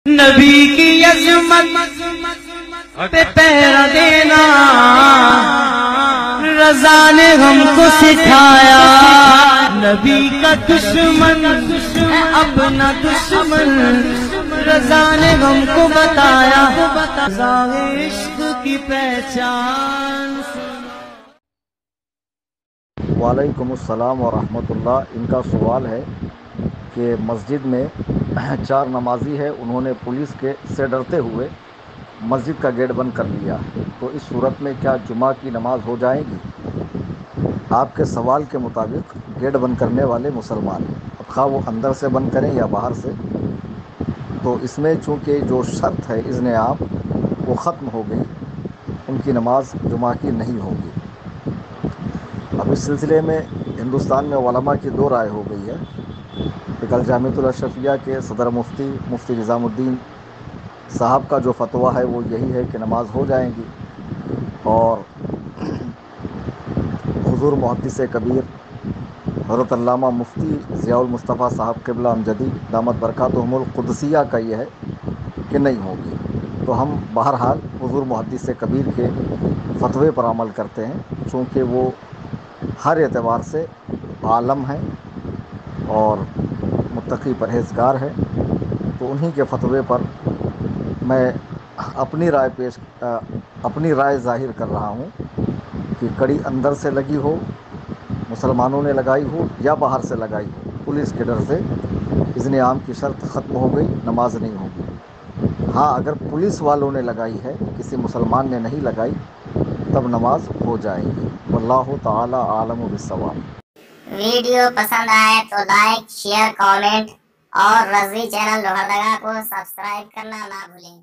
نبی کی عظمت پہ پہرا دینا رضا نے ہم کو سکھایا. نبی کا دشمن اپنا دشمن رضا نے ہم کو بتایا. رضا عشق کی پہچان. وعلیکم السلام ورحمۃ اللہ. ان کا سوال ہے کہ مسجد میں 4 نمازی ہے، انہوں نے پولیس سے ڈرتے ہوئے مسجد کا گیٹ بند کر لیا، تو اس صورت میں کیا جمعہ کی نماز ہو جائے گی؟ آپ کے سوال کے مطابق گیٹ بند کرنے والے مسلمان، اب خواہ وہ اندر سے بند کریں یا باہر سے، تو اس میں چونکہ جو شرط ہے اذن عام وہ ختم ہو گئی، ان کی نماز جمعہ کی نہیں ہوگی. اب اس سلسلے میں ہندوستان میں علماء کی 2 رائے ہو گئی ہے. ایک الجامعۃ الاشرفیہ کے صدر مفتی نظام الدین صاحب کا جو فتویٰ ہے وہ یہی ہے کہ نماز ہو جائیں گی، اور حضور محدث کبیر حضرت علامہ مفتی ضیاء المصطفیٰ صاحب قبلہ امجدی دامت برکاتہم القدسیہ کا یہ ہے کہ نہیں ہوگی. تو ہم بہرحال حضور محدث کبیر کے فتوے پر عمل کرتے ہیں، چونکہ وہ ہر اعتبار سے عالم ہیں اور متقی پرہیزگار ہے. تو انہی کے فتوے پر میں اپنی رائے ظاہر کر رہا ہوں کہ کڑی اندر سے لگی ہو، مسلمانوں نے لگائی ہو یا باہر سے لگائی ہو، پولیس کے ڈر سے اذن عام کی شرط ختم ہو گئی، نماز نہیں ہوگی. ہاں، اگر پولیس والوں نے لگائی ہے، کسی مسلمان نے نہیں لگائی، تب نماز ہو جائے گی. واللہ تعالی عالم بالصواب. ویڈیو پسند آئے تو لائک، شیئر، کامنٹ اور رضوی چینل لوہردگا کو سبسکرائب کرنا نہ بھولیں.